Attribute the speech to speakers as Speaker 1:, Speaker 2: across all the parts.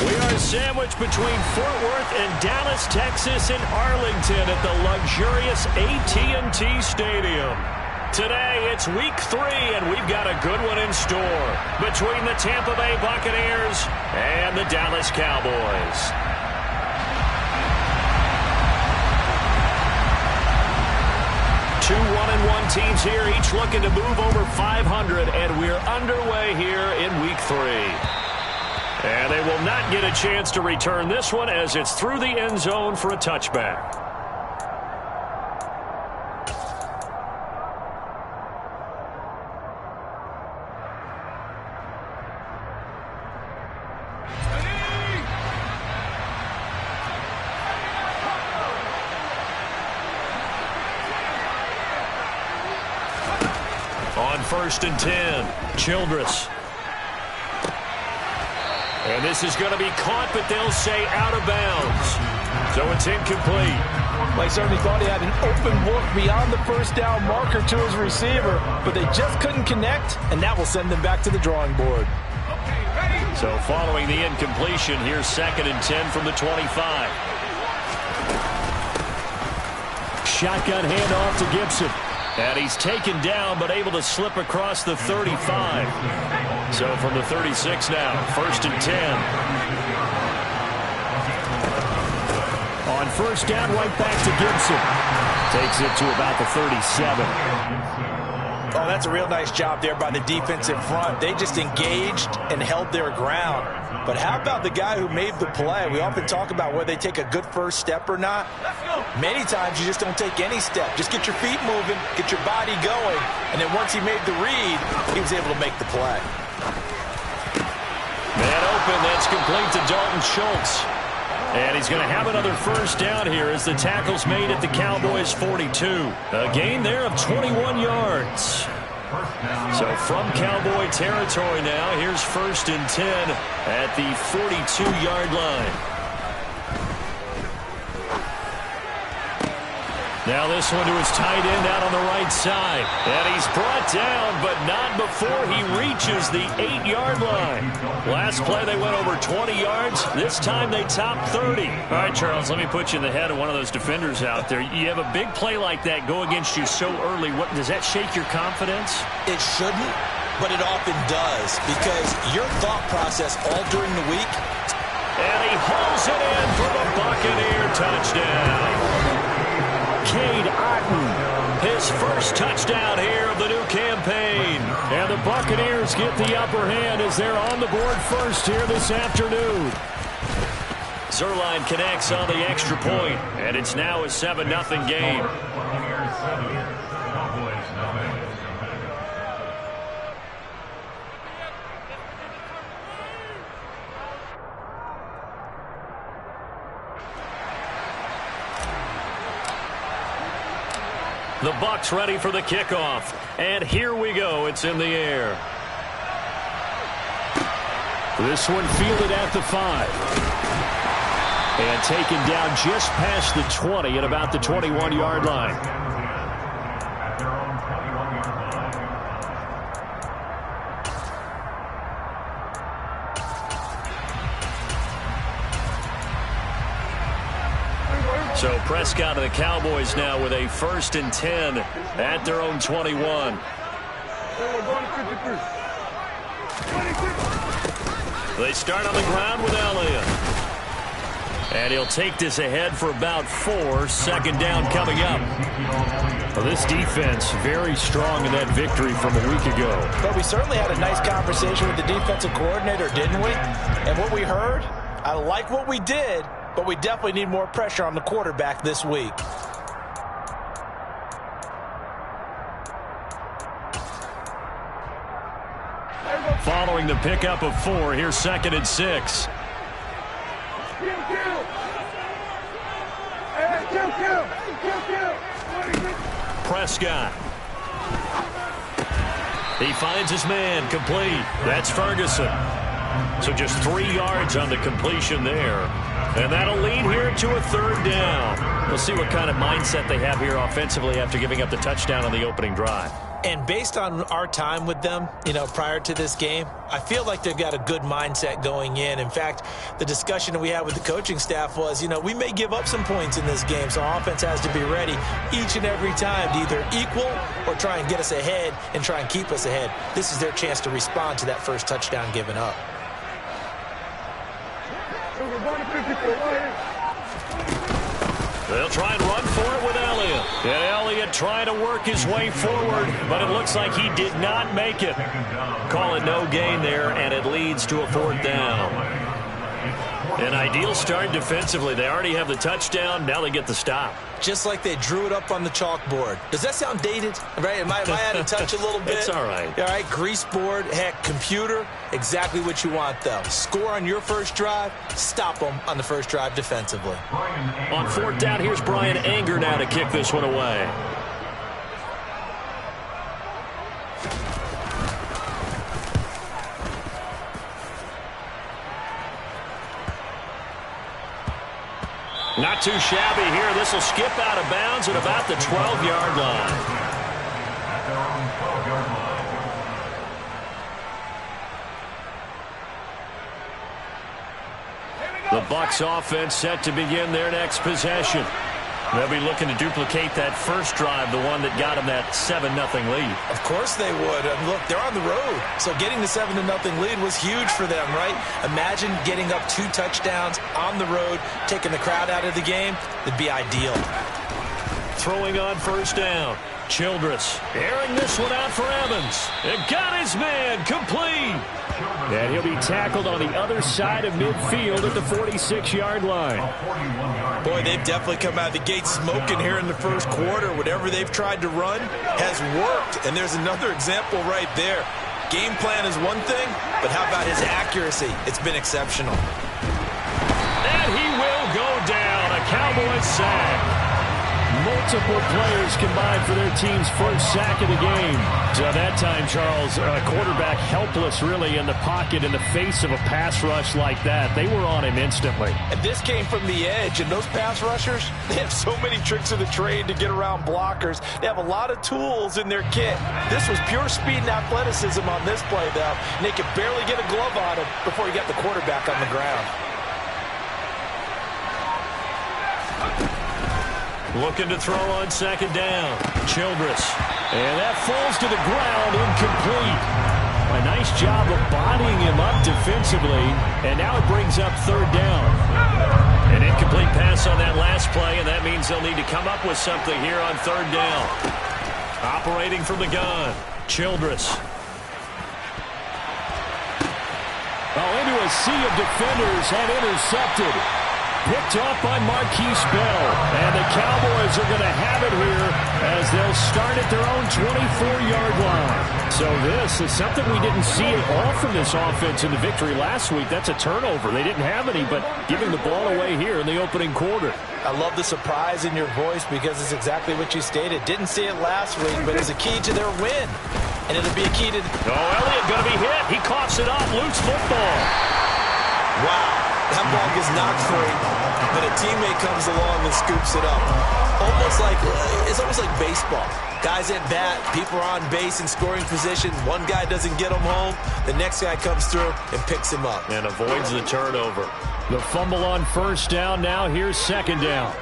Speaker 1: We are sandwiched between Fort Worth and Dallas, Texas, and Arlington at the luxurious AT&T Stadium. Today, it's week 3, and we've got a good one in store between the Tampa Bay Buccaneers and the Dallas Cowboys. Two 1-1 teams here, each looking to move over 500, and we're underway here in week 3. And they will not get a chance to return this one as it's through the end zone for a touchback. On 1st and 10, Childress. And this is going to be caught, but they'll say out of bounds. So it's incomplete.
Speaker 2: Well, he certainly thought he had an open look beyond the first down marker to his receiver, but they just couldn't connect, and that will send them back to the drawing board.
Speaker 1: So following the incompletion, here's 2nd and 10 from the 25. Shotgun handoff to Gibson. And he's taken down, but able to slip across the 35. So from the 36 now, 1st and 10. On 1st down, right back to Gibson. Takes it to about the 37.
Speaker 2: Oh, that's a real nice job there by the defensive front. They just engaged and held their ground. But how about the guy who made the play? We often talk about whether they take a good first step or not. Many times you just don't take any step. Just get your feet moving, get your body going, and then once he made the read, he was able to make the play.
Speaker 1: Man open, that's complete to Dalton Schultz. And he's going to have another 1st down here as the tackle's made at the Cowboys' 42. A gain there of 21 yards. So from Cowboy territory now, here's 1st and 10 at the 42-yard line. Now this one to his tight end out on the right side. And he's brought down, but not before he reaches the 8-yard line. Last play they went over 20 yards. This time they topped 30. All right, Charles, let me put you in the head of one of those defenders out there. You have a big play like that go against you so early. Does that shake your confidence?
Speaker 2: It shouldn't, but it often does, because your thought process all during the week.
Speaker 1: And he hauls it in for the Buccaneer touchdown. Cade Otton, his 1st touchdown here of the new campaign. And the Buccaneers get the upper hand as they're on the board first here this afternoon. Zerline connects on the extra point, and it's now a 7-0 game. The Bucs ready for the kickoff. And here we go. It's in the air. This one fielded at the 5. And taken down just past the 20 at about the 21-yard line. So Prescott and the Cowboys now with a 1st and 10 at their own 21. They start on the ground with Elliott. And he'll take this ahead for about 4. 2nd down coming up. Well, this defense very strong in that victory from a week ago.
Speaker 2: But we certainly had a nice conversation with the defensive coordinator, didn't we? And what we heard, I like what we did, but we definitely need more pressure on the quarterback this week.
Speaker 1: Following the pickup of 4, here's 2nd and 6. Prescott. He finds his man, complete. That's Ferguson. So just 3 yards on the completion there. And that'll lead here to a 3rd down. We'll see what kind of mindset they have here offensively after giving up the touchdown on the opening drive.
Speaker 2: And based on our time with them, prior to this game, I feel like they've got a good mindset going in. In fact, the discussion that we had with the coaching staff was, we may give up some points in this game, so our offense has to be ready each and every time to either equal or try and get us ahead and try and keep us ahead. This is their chance to respond to that first touchdown given up.
Speaker 1: They'll try and run for it with Elliott. And Elliott trying to work his way forward, but it looks like he did not make it. Call it no gain there, and it leads to a 4th down. An ideal start defensively. They already have the touchdown. Now they get the stop.
Speaker 2: Just like they drew it up on the chalkboard. Does that sound dated? Right? Am I out of touch a little bit?
Speaker 1: It's all right.
Speaker 2: All right, grease board, heck, computer, exactly what you want, though. Score on your first drive, stop them on the first drive defensively.
Speaker 1: On 4th down, here's Brian Anger now to kick this one away. Not too shabby here. This will skip out of bounds at about the 12-yard line. The Bucs offense set to begin their next possession. They'll be looking to duplicate that first drive, the one that got them that 7-0 lead.
Speaker 2: Of course they would. Look, they're on the road, so getting the 7-0 lead was huge for them, right? Imagine getting up 2 touchdowns on the road, taking the crowd out of the game. It'd be ideal.
Speaker 1: Throwing on 1st down. Childress airing this one out for Evans. It got his man complete. And he'll be tackled on the other side of midfield at the 46-yard line.
Speaker 2: Boy, they've definitely come out of the gate smoking here in the first quarter. Whatever they've tried to run has worked. And there's another example right there. Game plan is one thing, but how about his accuracy? It's been exceptional.
Speaker 1: And he will go down. A Cowboys sack. Multiple players combined for their team's first sack of the game. So that time, Charles, quarterback helpless really in the pocket in the face of a pass rush like that. They were on him instantly.
Speaker 2: And this came from the edge, and those pass rushers, they have so many tricks of the trade to get around blockers. They have a lot of tools in their kit. This was pure speed and athleticism on this play, though. And they could barely get a glove on him before he got the quarterback on the ground.
Speaker 1: Looking to throw on 2nd down. Childress. And that falls to the ground, incomplete. A nice job of bodying him up defensively. And now it brings up 3rd down. An incomplete pass on that last play, and that means they'll need to come up with something here on 3rd down. Operating from the gun. Childress. Into a sea of defenders and intercepted. Picked off by Marquise Bell. And the Cowboys are going to have it here as they'll start at their own 24-yard line. So this is something we didn't see at all from this offense in the victory last week. That's a turnover. They didn't have any, but giving the ball away here in the opening quarter.
Speaker 2: I love the surprise in your voice because it's exactly what you stated. Didn't see it last week, but it's a key to their win. And it'll be a key to...
Speaker 1: Elliott going to be hit. He coughs it off. Loose football.
Speaker 2: Wow. That ball gets knocked free, but a teammate comes along and scoops it up. It's almost like baseball. Guys at bat, people are on base in scoring position. One guy doesn't get him home. The next guy comes through and picks him up.
Speaker 1: And avoids the turnover. The fumble on 1st down. Now here's 2nd down.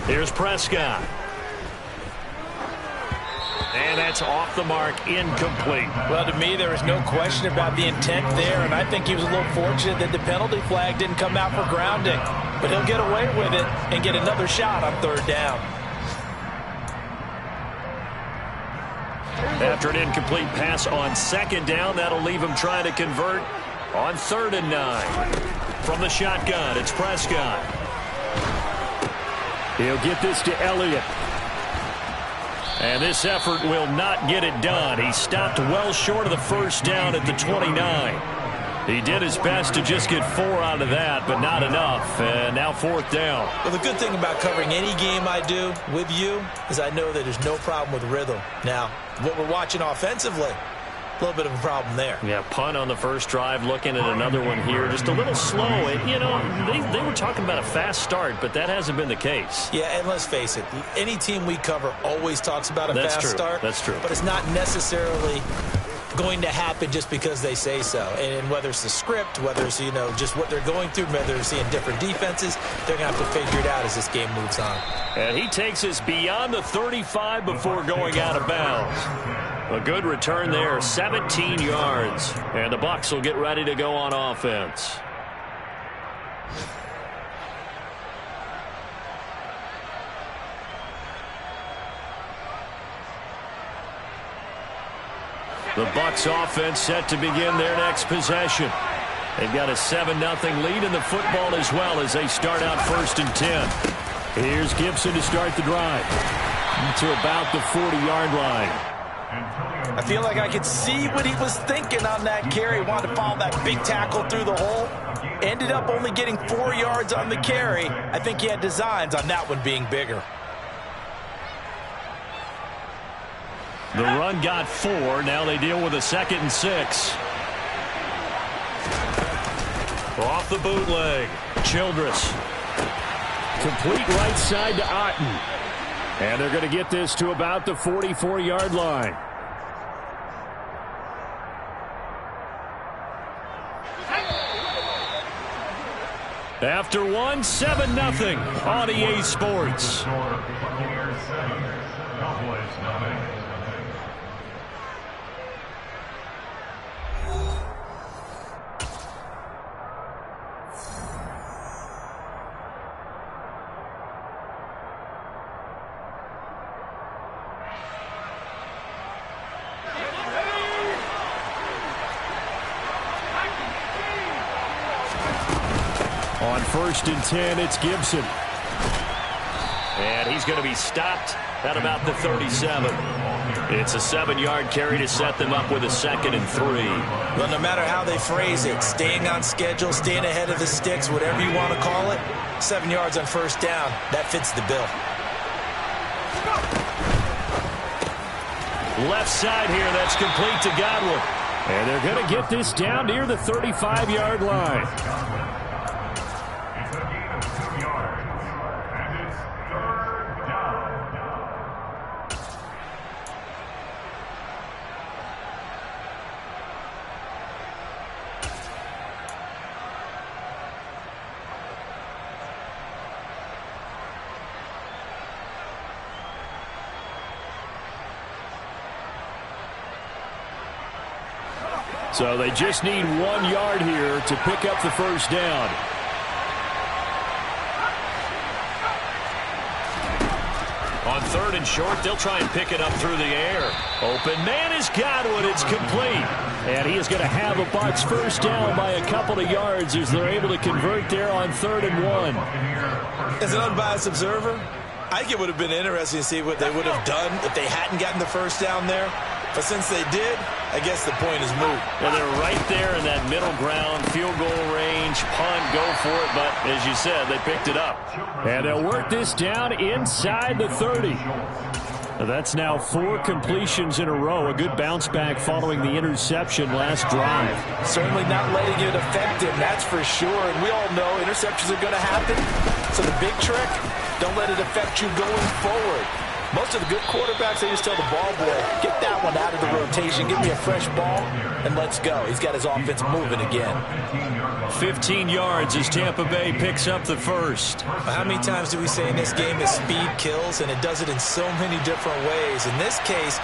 Speaker 1: Here's Prescott. And that's off the mark, incomplete.
Speaker 2: Well, to me, there was no question about the intent there, and I think he was a little fortunate that the penalty flag didn't come out for grounding. But he'll get away with it and get another shot on 3rd down.
Speaker 1: After an incomplete pass on 2nd down, that'll leave him trying to convert on 3rd and 9. From the shotgun, it's Prescott. He'll get this to Elliott. And this effort will not get it done. He stopped well short of the 1st down at the 29. He did his best to just get 4 out of that, but not enough. And now 4th down.
Speaker 2: Well, the good thing about covering any game I do with you is I know that there's no problem with rhythm. Now, what we're watching offensively, A little bit of a problem there.
Speaker 1: Yeah, punt on the first drive, looking at another one here. Just a little slow. And, you know, they were talking about a fast start, but that hasn't been the case.
Speaker 2: Yeah, and let's face it, any team we cover always talks about a fast start.
Speaker 1: That's true.
Speaker 2: But it's not necessarily going to happen just because they say so. And whether it's the script, whether it's, you know, just what they're going through, whether they're seeing different defenses, they're going to have to figure it out as this game moves on.
Speaker 1: And he takes us beyond the 35 before going out of bounds. A good return there, 17 yards. And the Bucs will get ready to go on offense. The Bucs offense set to begin their next possession. They've got a 7-0 lead in the football as well as they start out 1st and 10. Here's Gibson to start the drive to about the 40-yard line.
Speaker 2: I feel like I could see what he was thinking on that carry. Wanted to follow that big tackle through the hole. Ended up only getting 4 yards on the carry. I think he had designs on that one being bigger.
Speaker 1: The run got 4. Now they deal with a 2nd and 6. Off the bootleg. Childress. Complete right side to Otten. And they're going to get this to about the 44-yard line. After one, 7-0 on EA Sports. On 1st and 10, it's Gibson. And he's going to be stopped at about the 37. It's a 7-yard carry to set them up with a 2nd and 3.
Speaker 2: Well, no matter how they phrase it, staying on schedule, staying ahead of the sticks, whatever you want to call it, 7 yards on 1st down, that fits the bill.
Speaker 1: Left side here, that's complete to Godwin. And they're going to get this down near the 35-yard line. So they just need 1 yard here to pick up the 1st down. On 3rd and short, they'll try and pick it up through the air. Open man is Godwin. It's complete. And he is going to have a Bucs 1st down by a couple of yards as they're able to convert there on 3rd and 1.
Speaker 2: As an unbiased observer, I think it would have been interesting to see what they would have done if they hadn't gotten the 1st down there. But since they did, I guess the point is moot.
Speaker 1: And they're right there in that middle ground, field goal range, punt, go for it. But as you said, they picked it up. And they'll work this down inside the 30. That's now 4 completions in a row. A good bounce back following the interception last drive.
Speaker 2: Certainly not letting it affect him, that's for sure. And we all know interceptions are going to happen. So the big trick, don't let it affect you going forward. Most of the good quarterbacks, they just tell the ball boy, get that one out of the rotation, give me a fresh ball, and let's go. He's got his offense moving again.
Speaker 1: 15 yards as Tampa Bay picks up the 1st.
Speaker 2: How many times do we say in this game that speed kills, and it does it in so many different ways? In this case,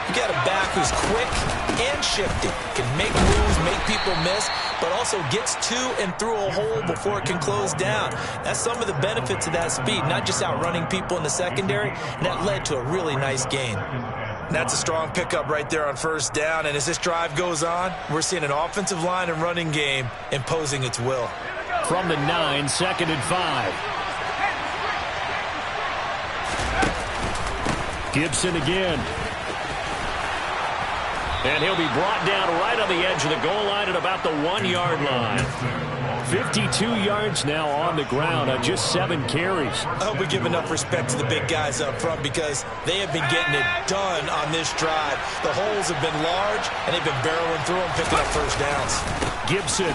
Speaker 2: you got a back who's quick and shifty, can make moves, make people miss, but also gets to and through a hole before it can close down. That's some of the benefits of that speed, not just outrunning people in the secondary, and that led to a really nice gain. That's a strong pickup right there on 1st down, and as this drive goes on, we're seeing an offensive line and running game imposing its will.
Speaker 1: From the 9, 2nd and 5. Gibson again. And he'll be brought down right on the edge of the goal line at about the 1 yard line. 52 yards now on the ground on just 7 carries.
Speaker 2: I hope we give enough respect to the big guys up front because they have been getting it done on this drive. The holes have been large, and they've been barreling through them, picking up first downs.
Speaker 1: Gibson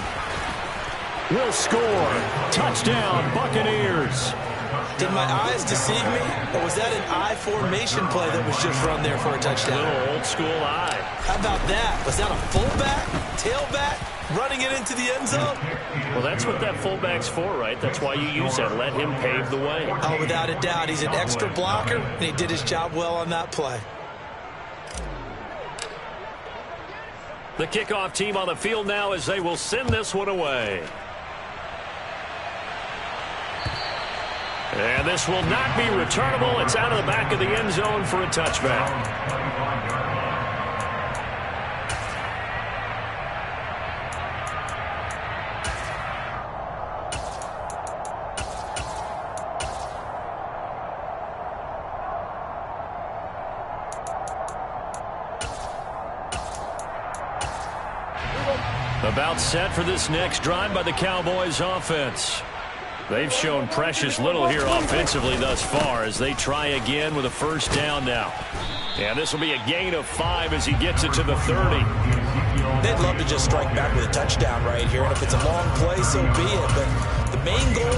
Speaker 1: will score. Touchdown, Buccaneers.
Speaker 2: Did my eyes deceive me, or was that an I formation play that was just run there for a touchdown?
Speaker 1: Little old school I.
Speaker 2: How about that? Was that a fullback, tailback, running it into the end zone?
Speaker 1: Well, that's what that fullback's for, right? That's why you use that. Let him pave the way.
Speaker 2: Oh, without a doubt. He's an extra blocker, and he did his job well on that play.
Speaker 1: The kickoff team on the field now as they will send this one away. And this will not be returnable. It's out of the back of the end zone for a touchback. About set for this next drive by the Cowboys offense. They've shown precious little here offensively thus far as they try again with a first down now. And this will be a gain of 5 as he gets it to the 30.
Speaker 2: They'd love to just strike back with a touchdown right here. And if it's a long play, so be it. But the main goal,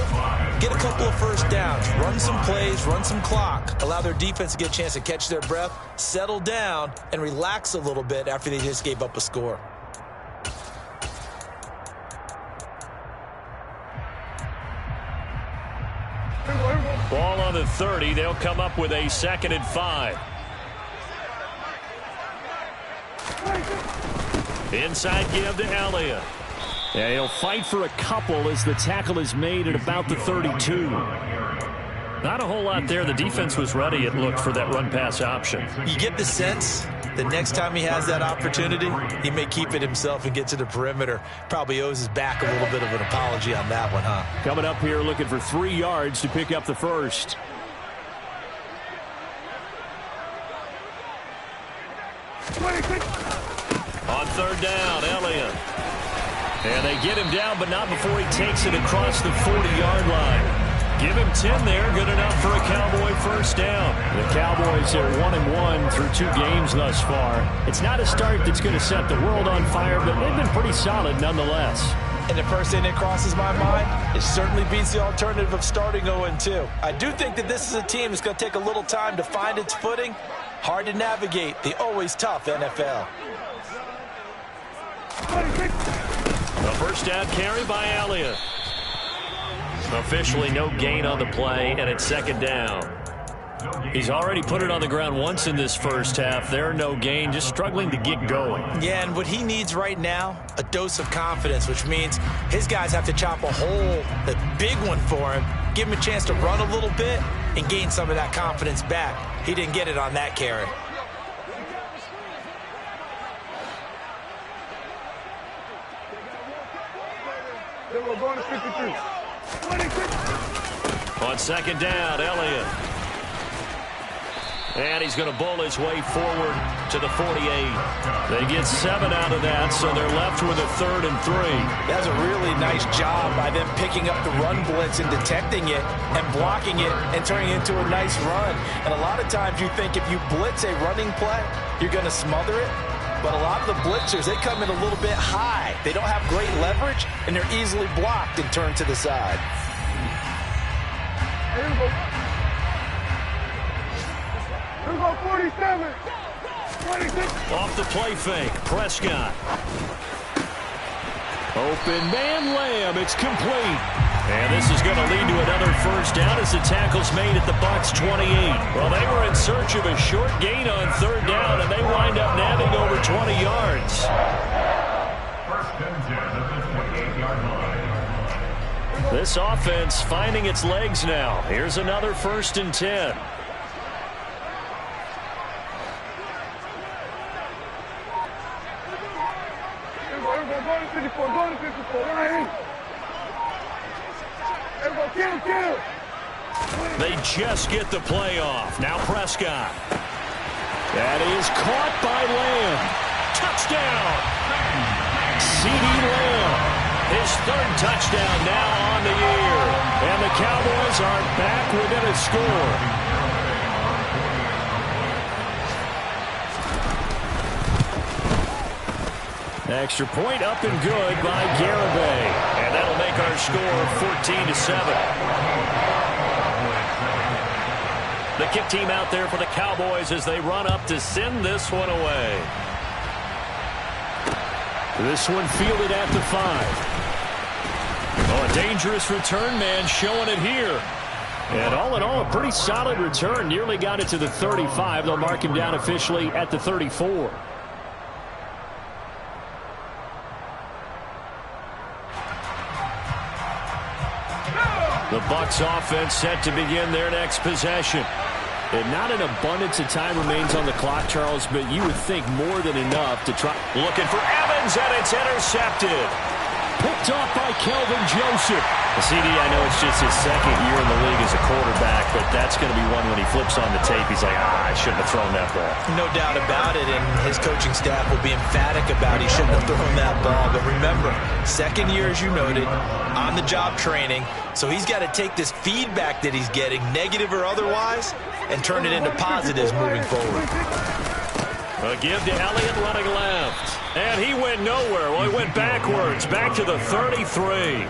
Speaker 2: get a couple of first downs, run some plays, run some clock, allow their defense to get a chance to catch their breath, settle down, and relax a little bit after they just gave up a score.
Speaker 1: Ball on the 30. They'll come up with a 2nd and 5. Inside give to Elliott. Yeah, he'll fight for a couple as the tackle is made at about the 32. Not a whole lot there. The defense was ready, it looked, for that run-pass option.
Speaker 2: You get the sense the next time he has that opportunity, he may keep it himself and get to the perimeter. Probably owes his back a little bit of an apology on that one, huh?
Speaker 1: Coming up here looking for 3 yards to pick up the first. On 3rd down, Elliott. And they get him down, but not before he takes it across the 40-yard line. Give him 10 there, good enough for a Cowboy first down. The Cowboys are 1-1 through 2 games thus far. It's not a start that's going to set the world on fire, but they've been pretty solid nonetheless.
Speaker 2: And the first thing that crosses my mind, it certainly beats the alternative of starting 0-2. I do think that this is a team that's going to take a little time to find its footing. Hard to navigate the always tough NFL.
Speaker 1: A first down carry by Elliott. Officially no gain on the play, and it's 2nd down. He's already put it on the ground once in this first half. There, no gain, just struggling to get going.
Speaker 2: Yeah, and what he needs right now, a dose of confidence, which means his guys have to chop a hole, a big one for him, give him a chance to run a little bit and gain some of that confidence back. He didn't get it on that carry.
Speaker 3: We're going to 53.
Speaker 1: On 2nd down, Elliott. And he's going to bowl his way forward to the 48. They get 7 out of that, so they're left with a 3rd and 3.
Speaker 2: That's a really nice job by them picking up the run blitz and detecting it and blocking it and turning it into a nice run. And a lot of times you think if you blitz a running play, you're going to smother it. But a lot of the blitzers, they come in a little bit high. They don't have great leverage, and they're easily blocked and turned to the side.
Speaker 3: Here we go. Here we go, 47. 26.
Speaker 1: Off the play fake, Prescott. Open man, Lamb. It's complete. And this is going to lead to another first down as the tackle's made at the Bucs 28. Well, they were in search of a short gain on 3rd down, and they wind up nabbing over 20 yards. This offense finding its legs now. Here's another 1st and 10. They just get the play off. Now Prescott. That is caught by Lamb. Touchdown. CeeDee Lamb. his third touchdown now on the year. And the Cowboys are back within a score. Extra point up and good by Garibay. And that'll make our score 14-7. The kick team out there for the Cowboys as they run up to send this one away. This one fielded at the 5. Oh, a dangerous return man showing it here. And all in all, a pretty solid return. Nearly got it to the 35. They'll mark him down officially at the 34. The Bucs offense set to begin their next possession. And not an abundance of time remains on the clock, Charles, but you would think more than enough to try. Looking for Evans, and it's intercepted. Picked off by Kelvin Joseph. CD, I know it's just his second year in the league as a quarterback, but that's going to be one when he flips on the tape. He's like, I shouldn't have thrown that ball.
Speaker 2: No doubt about it, and his coaching staff will be emphatic about he shouldn't have thrown that ball. But remember, second year, as you noted, on-the-job training, so he's got to take this feedback that he's getting, negative or otherwise, and turn it into positives moving forward.
Speaker 1: A give to Elliott running left. And he went nowhere. Well, he went backwards, back to the 33.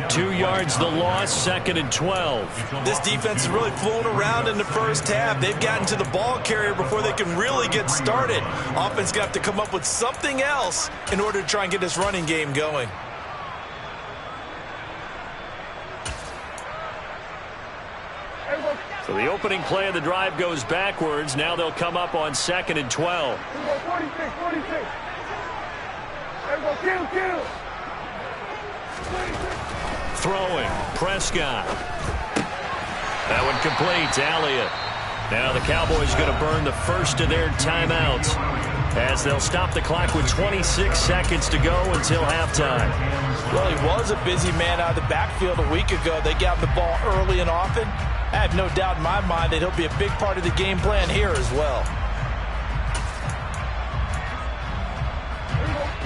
Speaker 1: 2 yards the loss, 2nd and 12.
Speaker 2: This defense has really flown around in the first half. They've gotten to the ball carrier before they can really get started. Offense got to come up with something else in order to try and get this running game going.
Speaker 1: So the opening play of the drive goes backwards. Now they'll come up on 2nd and 12.
Speaker 3: 46. Kill.
Speaker 1: Throwing, Prescott. That one complete to Elliott. Now the Cowboys going to burn the first of their timeouts as they'll stop the clock with 26 seconds to go until halftime.
Speaker 2: Well, he was a busy man out of the backfield a week ago. They got him the ball early and often. I have no doubt in my mind that he'll be a big part of the game plan here as well.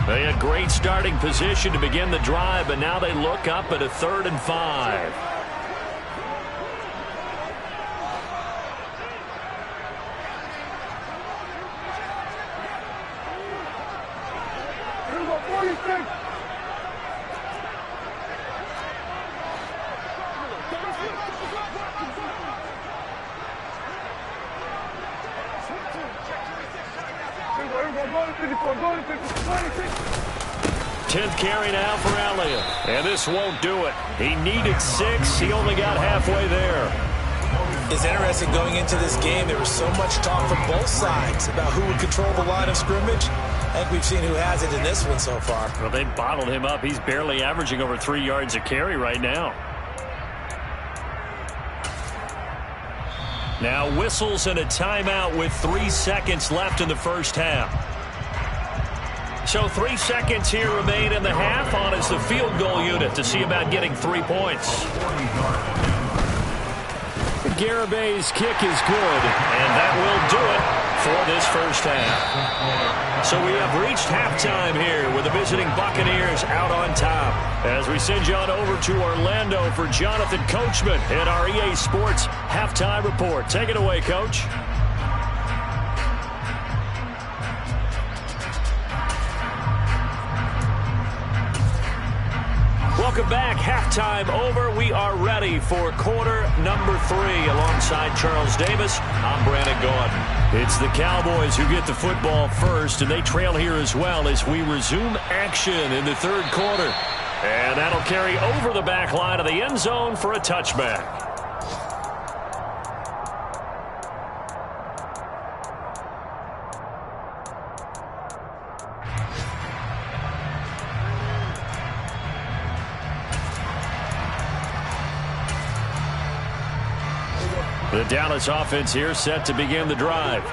Speaker 1: They had great starting position to begin the drive, but now they look up at a 3rd and 5. Carry now for Elliott. And this won't do it. He needed 6. He only got halfway there.
Speaker 2: It's interesting going into this game. There was so much talk from both sides about who would control the line of scrimmage. I think we've seen who has it in this one so far.
Speaker 1: Well, they bottled him up. He's barely averaging over 3 yards a carry right now. Now whistles and a timeout with 3 seconds left in the first half. So 3 seconds here remain in the half. On is the field goal unit to see about getting 3 points. Garibay's kick is good, and that will do it for this first half. So we have reached halftime here with the visiting Buccaneers out on top. As we send you on over to Orlando for Jonathan Coachman in our EA Sports Halftime Report. Take it away, Coach. Welcome back. Halftime over. We are ready for quarter number 3. Alongside Charles Davis, I'm Brandon Gaudin. It's the Cowboys who get the football first, and they trail here as well as we resume action in the 3rd quarter. And that'll carry over the back line of the end zone for a touchback. The Dallas offense here set to begin the drive.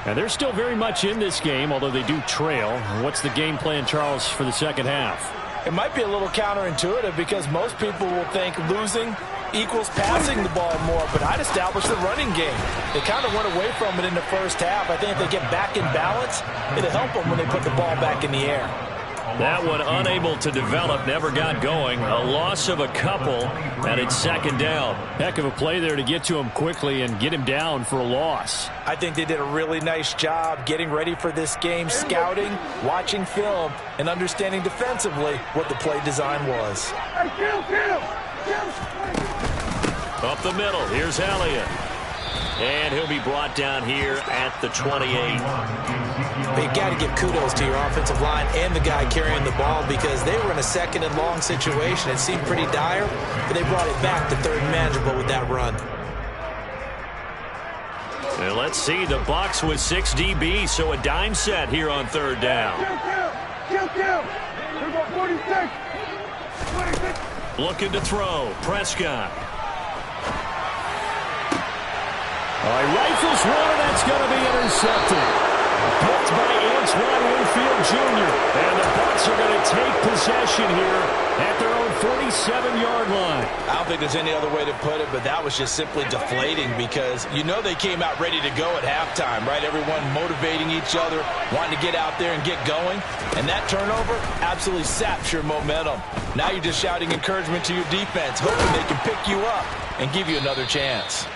Speaker 1: And they're still very much in this game, although they do trail. What's the game plan, Charles, for the second half?
Speaker 2: It might be a little counterintuitive because most people will think losing equals passing the ball more, but I'd establish the running game. They kind of went away from it in the first half. I think if they get back in balance, it'll help them when they put the ball back in the air.
Speaker 1: That one unable to develop, never got going. A loss of a couple, and it's second down.
Speaker 4: Heck of a play there to get to him quickly and get him down for a loss.
Speaker 2: I think they did a really nice job getting ready for this game, scouting, watching film, and understanding defensively what the play design was.
Speaker 1: Up the middle, here's Elliott. And he'll be brought down here at the 28.
Speaker 2: But you got to give kudos to your offensive line and the guy carrying the ball because they were in a second and long situation. It seemed pretty dire, but they brought it back to third and manageable with that run.
Speaker 1: And let's see, the Bucs with 6 DBs, so a dime set here on third down. Looking to throw, Prescott.
Speaker 4: Rifles one, and that's going to be intercepted. Picked by Antoine Winfield Jr. And the Bucs are going to take possession here at their own 47-yard line.
Speaker 2: I don't think there's any other way to put it, but that was just simply deflating because you know they came out ready to go at halftime, right? Everyone motivating each other, wanting to get out there and get going. And that turnover absolutely saps your momentum. Now you're just shouting encouragement to your defense, hoping they can pick you up and give you another chance.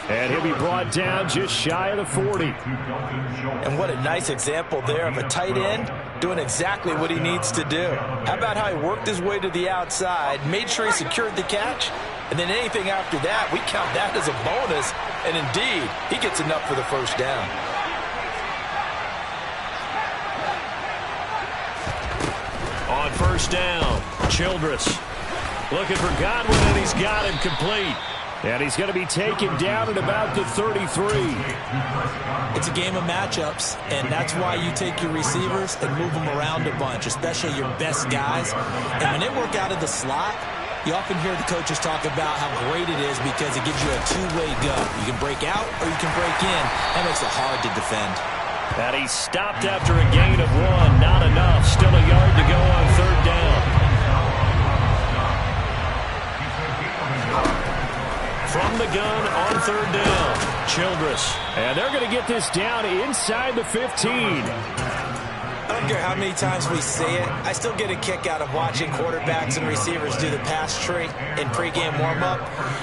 Speaker 4: And he'll be brought down just shy of the 40.
Speaker 2: And what a nice example there of a tight end doing exactly what he needs to do. How about how he worked his way to the outside, made sure he secured the catch, and then anything after that, we count that as a bonus. And indeed, he gets enough for the first down.
Speaker 1: On first down, Childress looking for Godwin, and he's got him complete.
Speaker 4: And he's going to be taken down at about the 33.
Speaker 5: It's a game of matchups, and that's why you take your receivers and move them around a bunch, especially your best guys. And when they work out of the slot, you often hear the coaches talk about how great it is because it gives you a two-way go. You can break out or you can break in. That makes it hard to defend.
Speaker 1: And he stopped after a gain of 1. Not enough. Still a yard to go on third down. From the gun on third down, Childress.
Speaker 4: And they're going to get this down inside the 15.
Speaker 5: I don't care how many times we see it, I still get a kick out of watching quarterbacks and receivers do the pass tree in pregame warm-up.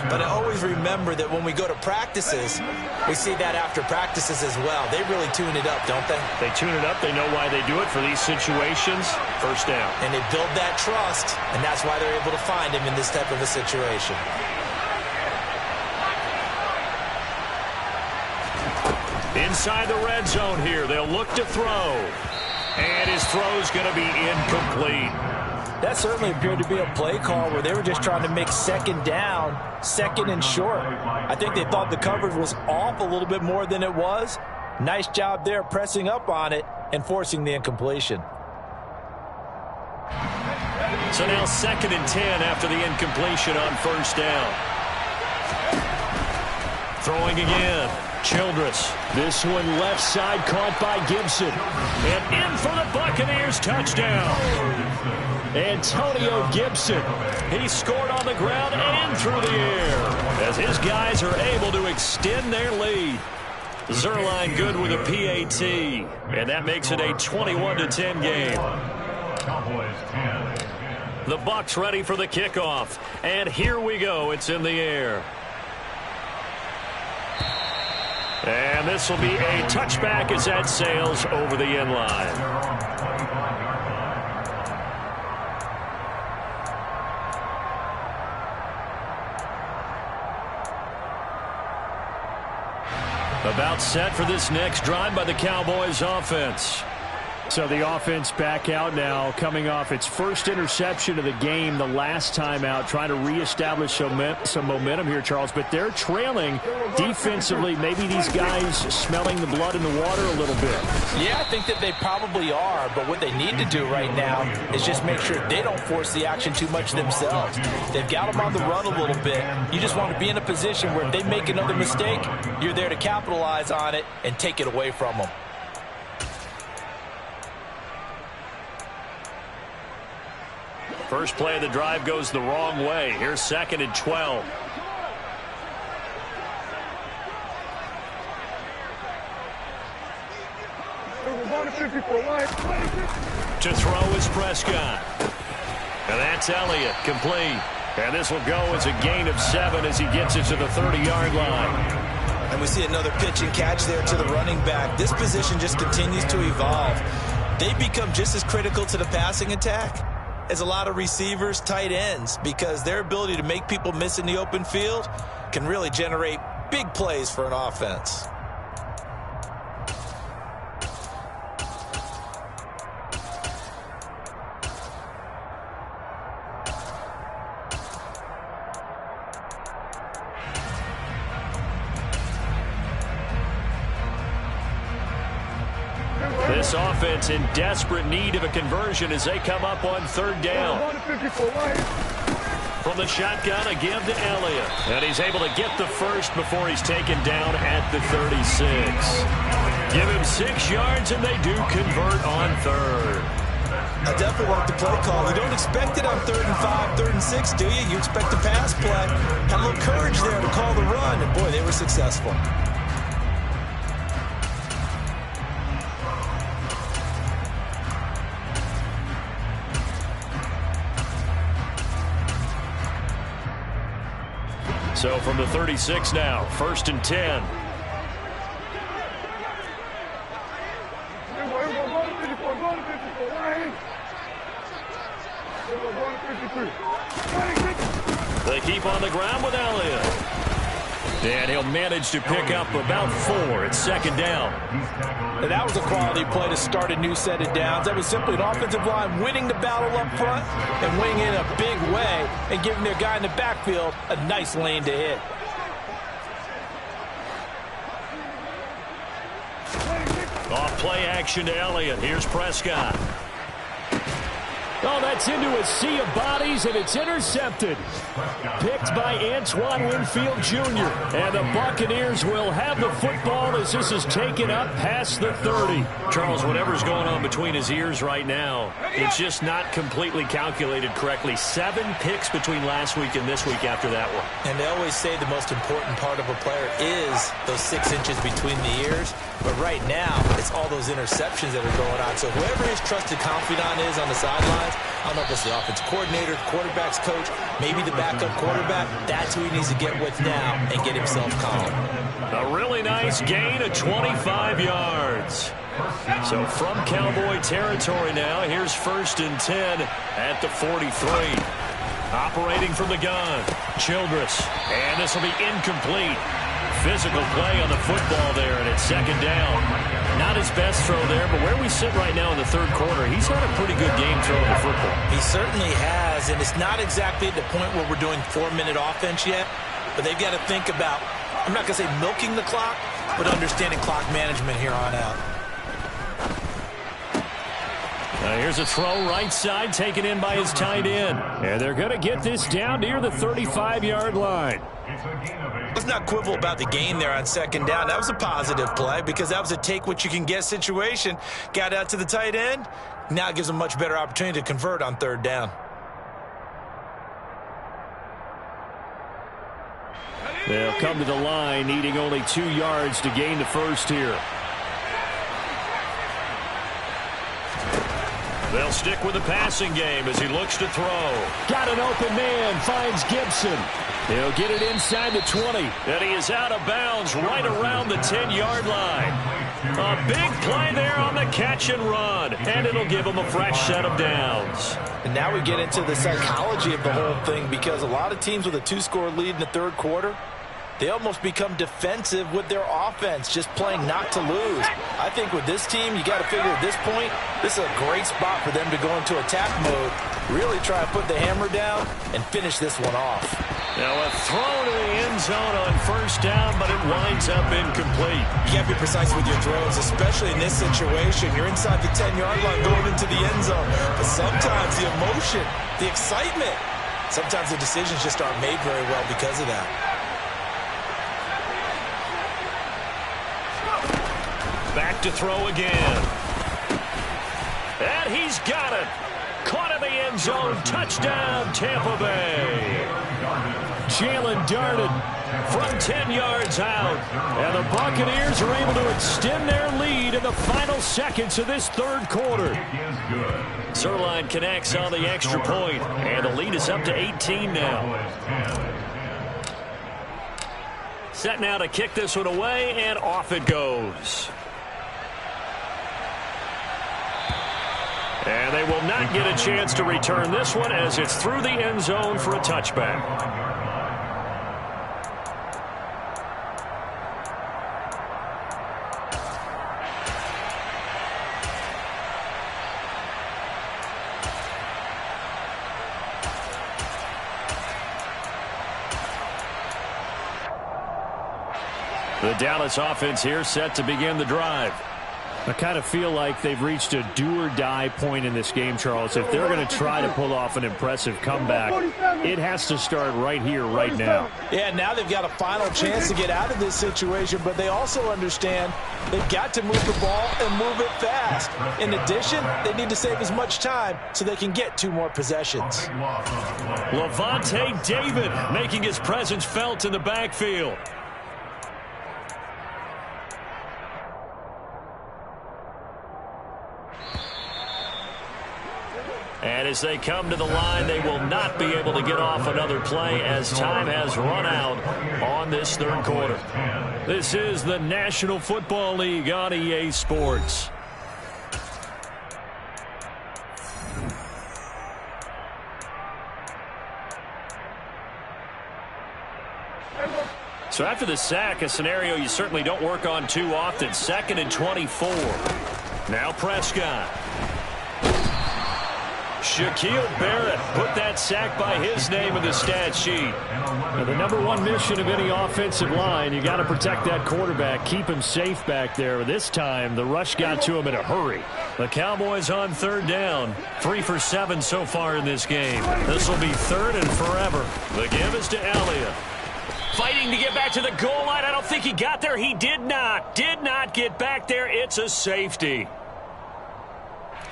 Speaker 5: But I always remember that when we go to practices, we see that after practices as well. They really tune it up, don't they?
Speaker 1: They tune it up. They know why they do it for these situations. First down.
Speaker 5: And they build that trust, and that's why they're able to find him in this type of a situation.
Speaker 1: Inside the red zone here, they'll look to throw. And his throw's going to be incomplete.
Speaker 2: That certainly appeared to be a play call where they were just trying to make second down, second and short. I think they thought the coverage was off a little bit more than it was. Nice job there pressing up on it and forcing the incompletion.
Speaker 1: So now 2nd and 10 after the incompletion on first down. Throwing again. Childress.
Speaker 4: This one left side caught by Gibson.
Speaker 1: And in for the Buccaneers, touchdown.
Speaker 4: Antonio Gibson.
Speaker 1: He scored on the ground and through the air as his guys are able to extend their lead. Zerline good with a PAT, and that makes it a 21-10 game. The Bucs ready for the kickoff, and here we go. It's in the air. And this will be a touchback as that sails over the end line. About set for this next drive by the Cowboys offense.
Speaker 4: So the offense back out now, coming off its first interception of the game the last time out, trying to reestablish some momentum here, Charles. But they're trailing defensively. Maybe these guys smelling the blood in the water a little bit.
Speaker 2: Yeah, I think that they probably are. But what they need to do right now is just make sure they don't force the action too much themselves. They've got them on the run a little bit. You just want to be in a position where if they make another mistake, you're there to capitalize on it and take it away from them.
Speaker 1: First play of the drive goes the wrong way. Here's 2nd and 12. To throw is Prescott. And that's Elliott, complete. And this will go as a gain of 7 as he gets it to the 30-yard line.
Speaker 2: And we see another pitch and catch there to the running back. This position just continues to evolve. They become just as critical to the passing attack as a lot of receivers, tight ends, because their ability to make people miss in the open field can really generate big plays for an offense.
Speaker 1: This offense in desperate need of a conversion as they come up on 3rd down. From the shotgun, a give to Elliott. And he's able to get the first before he's taken down at the 36. Give him 6 yards, and they do convert on 3rd.
Speaker 2: I definitely like the play call. You don't expect it on 3rd and 5, 3rd and 6, do you? You expect a pass play. Had a little courage there to call the run, and boy, they were successful.
Speaker 1: So from the 36 now, 1st and 10. They keep on the ground with Elliott. And he'll manage to pick up about 4 at 2nd down.
Speaker 2: And that was a quality play to start a new set of downs. That was simply an offensive line winning the battle up front and winning in a big way and giving their guy in the backfield a nice lane to hit.
Speaker 1: Off play action to Elliott. Here's Prescott.
Speaker 4: Oh, that's into a sea of bodies, and it's intercepted. Picked by Antoine Winfield Jr. And the Buccaneers will have the football as this is taken up past the 30.
Speaker 1: Charles, whatever's going on between his ears right now, it's just not completely calculated correctly. 7 picks between last week and this week after that one.
Speaker 2: And they always say the most important part of a player is those 6 inches between the ears. But right now, it's all those interceptions that are going on. So whoever his trusted confidant is on the sidelines, I don't know if it's the offensive coordinator, quarterback's coach, maybe the backup quarterback, that's who he needs to get with now and get himself calm.
Speaker 1: A really nice gain of 25 yards. So from Cowboy territory now, here's 1st and 10 at the 43. Operating from the gun, Childress. And this will be incomplete. Physical play on the football there, and it's 2nd down. Not his best throw there, but where we sit right now in the 3rd quarter, he's had a pretty good game throwing the football.
Speaker 2: He certainly has, and it's not exactly at the point where we're doing 4-minute offense yet, but they've got to think about, I'm not going to say milking the clock, but understanding clock management here on out.
Speaker 4: Here's a throw right side taken in by his tight end. And they're going to get this down near the 35-yard line.
Speaker 2: Let's not quibble about the gain there on 2nd down. That was a positive play because that was a take-what-you-can-get situation. Got out to the tight end. Now it gives them a much better opportunity to convert on 3rd down.
Speaker 4: They'll come to the line needing only 2 yards to gain the first here.
Speaker 1: They'll stick with the passing game as he looks to throw.
Speaker 4: Got an open man, finds Gibson. He'll get it inside the 20.
Speaker 1: And he is out of bounds right around the 10-yard line. A big play there on the catch and run. And it'll give him a fresh set of downs.
Speaker 2: And now we get into the psychology of the whole thing because a lot of teams with a 2-score lead in the 3rd quarter, they almost become defensive with their offense, just playing not to lose. I think with this team, you got to figure at this point, this is a great spot for them to go into attack mode, really try to put the hammer down and finish this one off.
Speaker 1: Now a throw to the end zone on 1st down, but it winds up incomplete.
Speaker 2: You can't be precise with your throws, especially in this situation. You're inside the 10-yard line going into the end zone. But sometimes the emotion, the excitement, sometimes the decisions just aren't made very well because of that.
Speaker 1: Back to throw again. And he's got it. Caught in the end zone. Touchdown, Tampa Bay.
Speaker 4: Jalen darted from 10 yards out. And the Buccaneers are able to extend their lead in the final seconds of this third quarter. Zerline connects on the extra point, and the lead is up to 18 now. Set now to kick this one away, and off it goes. And they will not get a chance to return this one as it's through the end zone for a touchback. The Dallas offense here set to begin the drive. I kind of feel like they've reached a do-or-die point in this game, Charles. If they're going to try to pull off an impressive comeback, it has to start right here, right now.
Speaker 2: Yeah, now they've got a final chance to get out of this situation, but they also understand they've got to move the ball and move it fast. In addition, they need to save as much time so they can get 2 more possessions.
Speaker 4: Levante David making his presence felt in the backfield. And as they come to the line, they will not be able to get off another play as time has run out on this third quarter. This is the National Football League on EA Sports. So after the sack, a scenario you certainly don't work on too often. 2nd and 24. Now Prescott. Shaquille Barrett put that sack by his name in the stat sheet. Now, the #1 mission of any offensive line, you got to protect that quarterback, keep him safe back there. This time, the rush got to him in a hurry. The Cowboys on 3rd down, 3 for 7 so far in this game. This will be 3rd and forever. The give is to Elliott. Fighting to get back to the goal line. I don't think he got there. He did not get back there. It's a safety.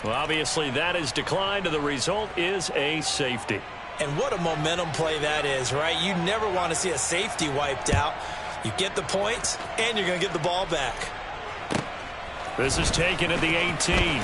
Speaker 4: Well, obviously, that is declined, and the result is a safety.
Speaker 5: And what a momentum play that is, right? You never want to see a safety wiped out. You get the points, and you're going to get the ball back.
Speaker 4: This is taken at the 18.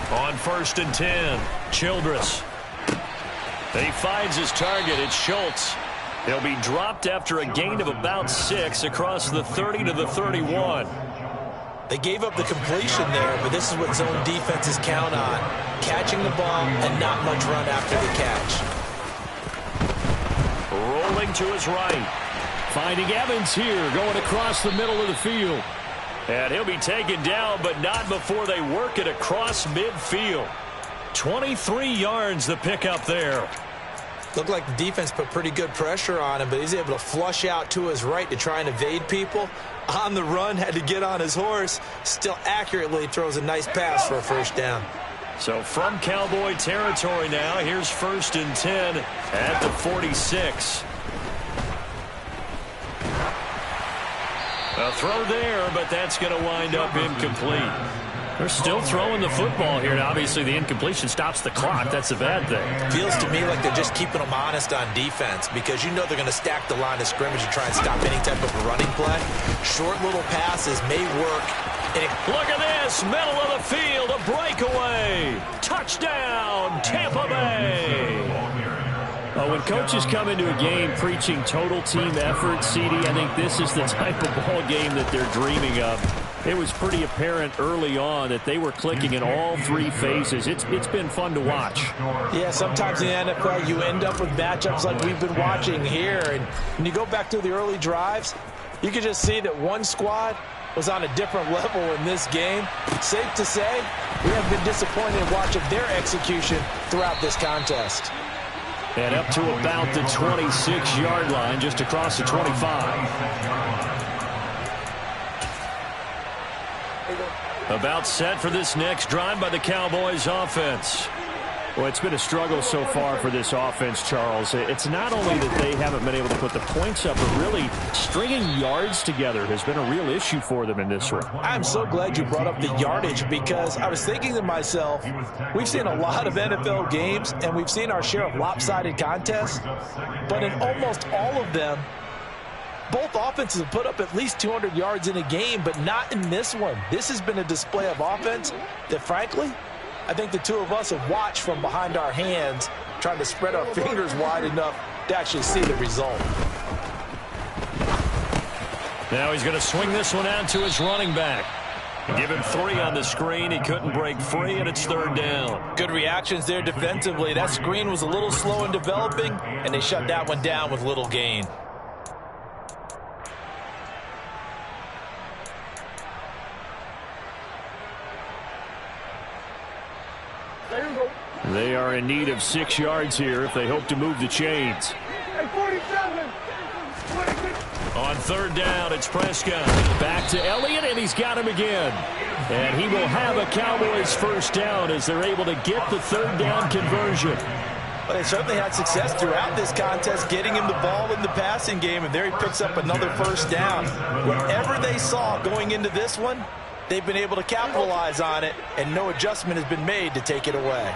Speaker 4: On 1st and 10, Childress. He finds his target. It's Schultz. He'll be dropped after a gain of about 6 across the 30 to the 31.
Speaker 5: They gave up the completion there, but this is what zone defenses count on. Catching the ball and not much run after the catch.
Speaker 4: Rolling to his right. Finding Evans here, going across the middle of the field. And he'll be taken down, but not before they work it across midfield. 23 yards the pickup there.
Speaker 5: Looked like the defense put pretty good pressure on him, but he's able to flush out to his right to try and evade people. On the run, had to get on his horse. Still accurately throws a nice pass for a 1st down.
Speaker 4: So from Cowboy territory now, here's 1st and 10 at the 46. A throw there, but that's going to wind up incomplete. They're still throwing the football here. Now, obviously, the incompletion stops the clock. That's a bad thing.
Speaker 5: Feels to me like they're just keeping them honest on defense because you know they're going to stack the line of scrimmage and try and stop any type of a running play. Short little passes may work.
Speaker 4: Look at this. Middle of the field. A breakaway. Touchdown, Tampa Bay. When coaches come into a game preaching total team effort, CD, I think this is the type of ball game that they're dreaming of. It was pretty apparent early on that they were clicking in all 3 phases. It's been fun to watch.
Speaker 2: Yeah, sometimes in the NFL you end up with matchups like we've been watching here. And when you go back to the early drives, you can just see that one squad was on a different level in this game. Safe to say, we have been disappointed in watching their execution throughout this contest.
Speaker 4: And up to about the 26-yard line, just across the 25.
Speaker 1: About set for this next drive by the Cowboys offense.
Speaker 4: Well, it's been a struggle so far for this offense, Charles. It's not only that they haven't been able to put the points up, but really stringing yards together has been a real issue for them in this one.
Speaker 2: I'm so glad you brought up the yardage, because I was thinking to myself, we've seen a lot of NFL games, and we've seen our share of lopsided contests, but in almost all of them, both offenses have put up at least 200 yards in a game, but not in this one. This has been a display of offense that, frankly, I think the two of us have watched from behind our hands, trying to spread our fingers wide enough to actually see the result.
Speaker 1: Now he's going to swing this one out to his running back. Give him 3 on the screen. He couldn't break free, and it's 3rd down.
Speaker 2: Good reactions there defensively. That screen was a little slow in developing, and they shut that one down with little gain.
Speaker 4: They are in need of 6 yards here if they hope to move the chains.
Speaker 3: Hey, 47.
Speaker 1: On 3rd down, it's Prescott.
Speaker 4: Back to Elliott, and he's got him again. And he will have a Cowboys 1st down as they're able to get the 3rd down conversion.
Speaker 2: Well, they certainly had success throughout this contest, getting him the ball in the passing game, and there he picks up another 1st down. Whatever they saw going into this one, they've been able to capitalize on it, and no adjustment has been made to take it away.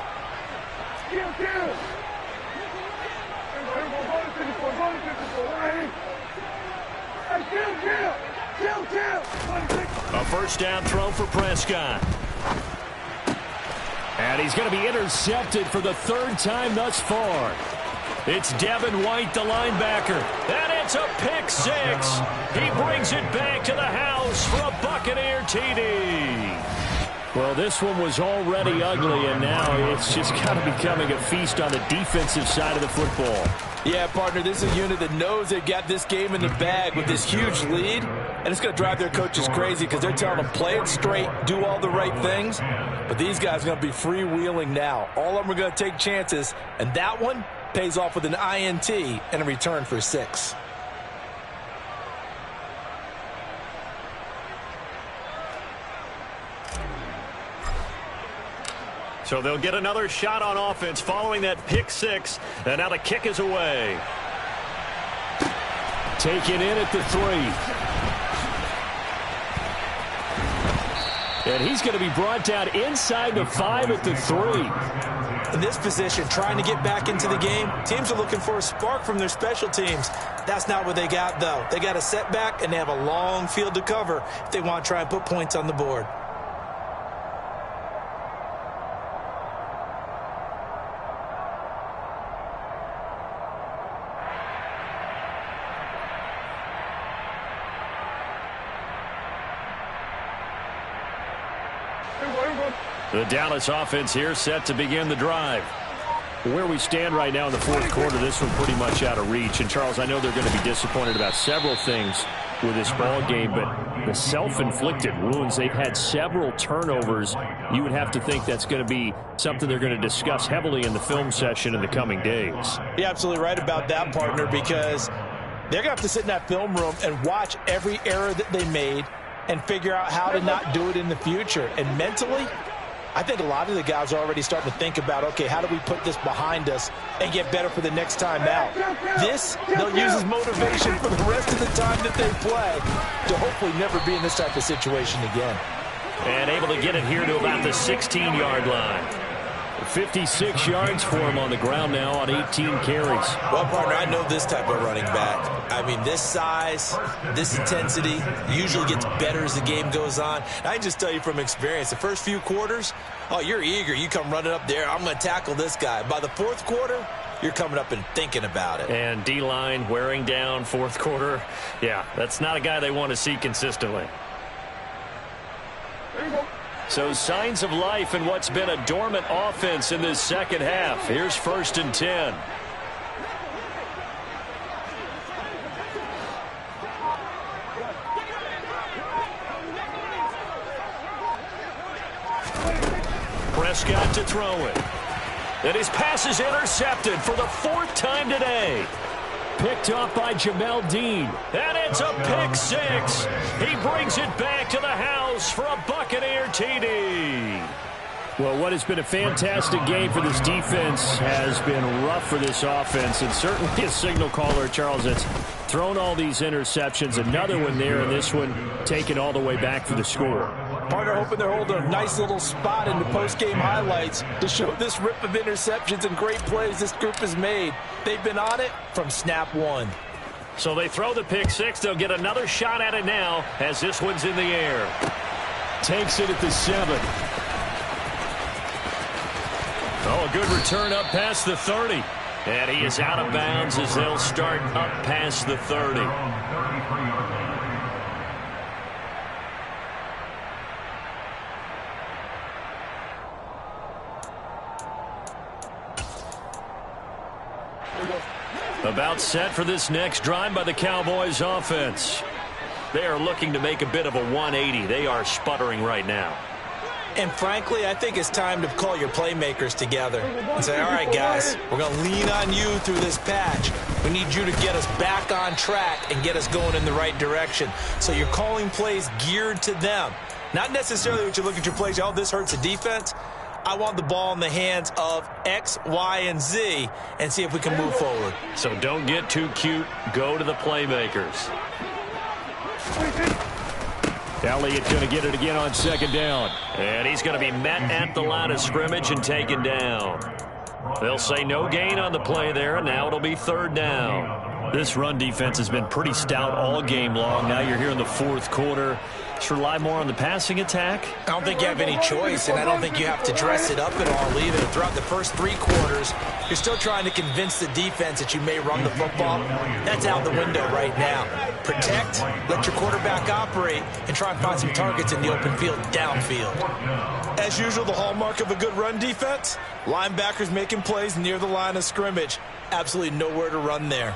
Speaker 1: A 1st down throw for Prescott.
Speaker 4: And he's going to be intercepted for the 3rd time thus far.
Speaker 1: It's Devin White, the linebacker. And it's a pick 6. He brings it back to the house for a Buccaneer TD.
Speaker 4: Well, this one was already ugly, and now it's just kind of becoming a feast on the defensive side of the football.
Speaker 2: Yeah, partner, this is a unit that knows they've got this game in the bag with this huge lead, and it's going to drive their coaches crazy because they're telling them play it straight, do all the right things, but these guys are going to be freewheeling now. All of them are going to take chances, and that one pays off with an INT and a return for 6.
Speaker 1: So they'll get another shot on offense following that pick 6. And now the kick is away.
Speaker 4: Taken in at the 3. And he's going to be brought down inside the 5 at the 3.
Speaker 2: In this position, trying to get back into the game, teams are looking for a spark from their special teams. That's not what they got, though. They got a setback, and they have a long field to cover if they want to try and put points on the board.
Speaker 1: The Dallas offense here set to begin the drive.
Speaker 4: Where we stand right now in the 4th quarter, this one pretty much out of reach. And, Charles, I know they're going to be disappointed about several things with this ball game, but the self-inflicted wounds, they've had several turnovers. You would have to think that's going to be something they're going to discuss heavily in the film session in the coming days.
Speaker 2: You're absolutely right about that, partner, because they're going to have to sit in that film room and watch every error that they made and figure out how to not do it in the future. And mentally, I think a lot of the guys are already starting to think about, okay, how do we put this behind us and get better for the next time out? This, they'll use as motivation for the rest of the time that they play to hopefully never be in this type of situation again.
Speaker 1: And able to get it here to about the 16-yard line.
Speaker 4: 56 yards for him on the ground now on 18 carries.
Speaker 2: Well, partner, I know this type of running back. I mean, this size, this intensity usually gets better as the game goes on. And I can just tell you from experience, the first few quarters, oh, you're eager. You come running up there, I'm going to tackle this guy. By the 4th quarter, you're coming up and thinking about it.
Speaker 1: And D-line wearing down 4th quarter. Yeah, that's not a guy they want to see consistently. So signs of life in what's been a dormant offense in this 2nd half. Here's 1st and 10. Prescott to throw it. And his pass is intercepted for the 4th time today.
Speaker 4: Picked off by Jamel Dean.
Speaker 1: And it's a pick 6. He brings it back to the house close for a Buccaneer TD.
Speaker 4: Well, what has been a fantastic game for this defense has been rough for this offense, and certainly a signal caller, Charles, that's thrown all these interceptions. Another one there, and this one taken all the way back for the score.
Speaker 2: Partner hoping they're holding a nice little spot in the post-game highlights to show this rip of interceptions and great plays this group has made. They've been on it from snap one.
Speaker 1: So they throw the pick six. They'll get another shot at it now as this one's in the air.
Speaker 4: Takes it at the 7.
Speaker 1: Oh, a good return up past the 30. And he is out of bounds as they'll start up past the 30. About set for this next drive by the Cowboys offense. They are looking to make a bit of a 180. They are sputtering right now.
Speaker 2: And frankly, I think it's time to call your playmakers together and say, all right, guys, we're going to lean on you through this patch. We need you to get us back on track and get us going in the right direction. So you're calling plays geared to them. Not necessarily what you look at your plays, oh, this hurts the defense. I want the ball in the hands of X, Y, and Z and see if we can move forward.
Speaker 1: So don't get too cute. Go to the playmakers.
Speaker 4: Elliott going to get it again on second down.
Speaker 1: And he's going to be met at the line of scrimmage and taken down. They'll say no gain on the play there, and now it'll be third down.
Speaker 4: This run defense has been pretty stout all game long. Now you're here in the fourth quarter. Just rely more on the passing attack.
Speaker 2: I don't think you have any choice, and I don't think you have to dress it up at all either. Throughout the first 3 quarters, you're still trying to convince the defense that you may run the football. That's out the window right now. Protect, let your quarterback operate, and try and find some targets in the open field downfield. As usual, the hallmark of a good run defense, linebackers making plays near the line of scrimmage. Absolutely nowhere to run there.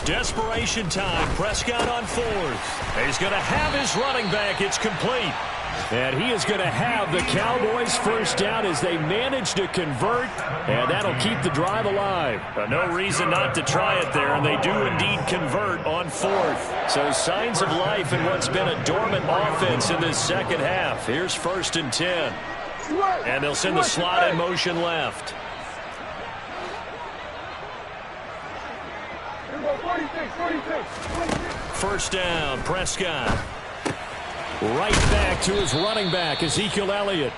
Speaker 1: Desperation time. Prescott on fourth. He's going to have his running back. It's complete.
Speaker 4: And he is going to have the Cowboys first down as they manage to convert, and that'll keep the drive alive.
Speaker 1: No reason not to try it there, and they do indeed convert on fourth.
Speaker 4: So signs of life in what's been a dormant offense in this second half. Here's 1st and 10.
Speaker 1: And they'll send the slot in motion left. First down, Prescott.
Speaker 4: Right back to his running back, Ezekiel Elliott.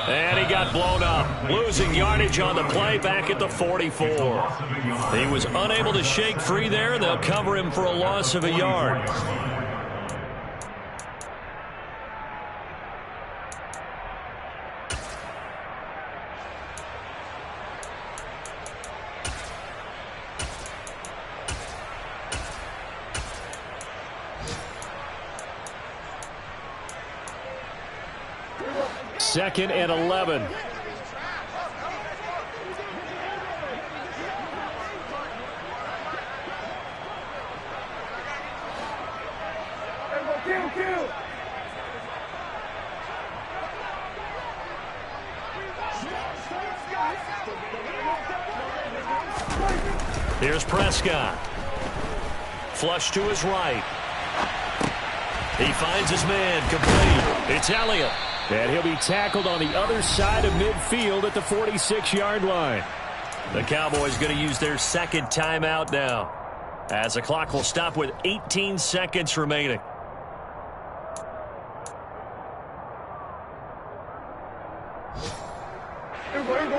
Speaker 1: And he got blown up. Losing yardage on the play back at the 44. He was unable to shake free there, and they'll cover him for a loss of a yard.
Speaker 4: Second and 11.
Speaker 1: Here's Prescott. Flush to his right. He finds his man complete. It's Elliott.
Speaker 4: And he'll be tackled on the other side of midfield at the 46-yard line.
Speaker 1: The Cowboys going to use their second timeout now, as the clock will stop with 18 seconds remaining.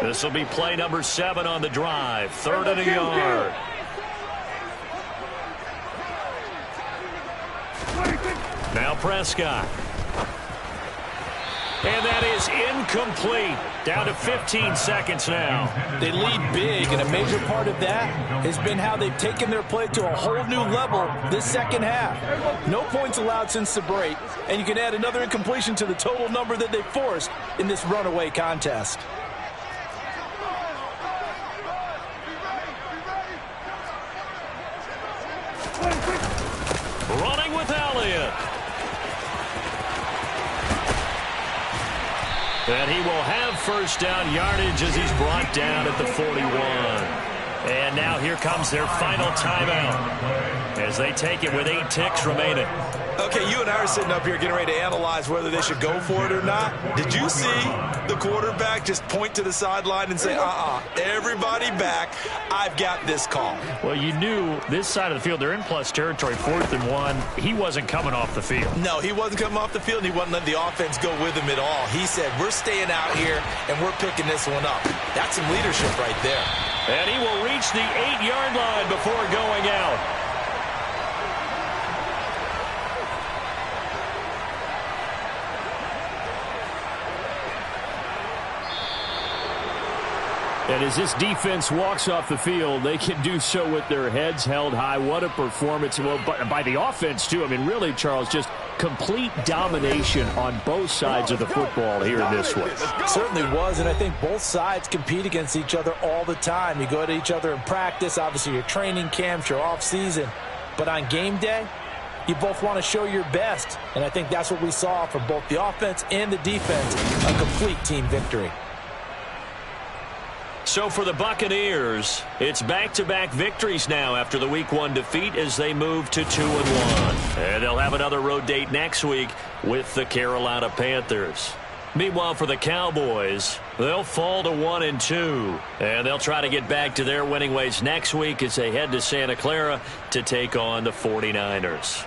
Speaker 1: This will be play number 7 on the drive. 3rd and a yard. Now Prescott. And that is incomplete. Down to 15 seconds now.
Speaker 2: They lead big, and a major part of that has been how they've taken their play to a whole new level this second half. No points allowed since the break, and you can add another incompletion to the total number that they forced in this runaway contest.
Speaker 1: Running with Elliott. And he will have first down yardage as he's brought down at the 41. And now here comes their final timeout as they take it with 8 ticks remaining.
Speaker 2: Okay, you and I are sitting up here getting ready to analyze whether they should go for it or not. Did you see the quarterback just point to the sideline and say, everybody back, I've got this call?
Speaker 4: Well, you knew this side of the field, they're in plus territory, 4th and 1. He wasn't coming off the field.
Speaker 2: No, he wasn't coming off the field. He wasn't letting the offense go with him at all. He said, we're staying out here, and we're picking this one up. That's some leadership right there.
Speaker 1: And he will reach the 8-yard line before going out.
Speaker 4: And as this defense walks off the field, they can do so with their heads held high. What a performance. Well, by the offense, too. I mean, really, Charles, just complete domination on both sides of the football here in this one.
Speaker 5: Certainly was, and I think both sides compete against each other all the time. You go to each other in practice, obviously your training camps, your off-season. But on game day, you both want to show your best. And I think that's what we saw from both the offense and the defense, a complete team victory.
Speaker 1: So for the Buccaneers, it's back-to-back victories now after the Week 1 defeat as they move to 2-1. And they'll have another road date next week with the Carolina Panthers. Meanwhile, for the Cowboys, they'll fall to 1-2. And they'll try to get back to their winning ways next week as they head to Santa Clara to take on the 49ers.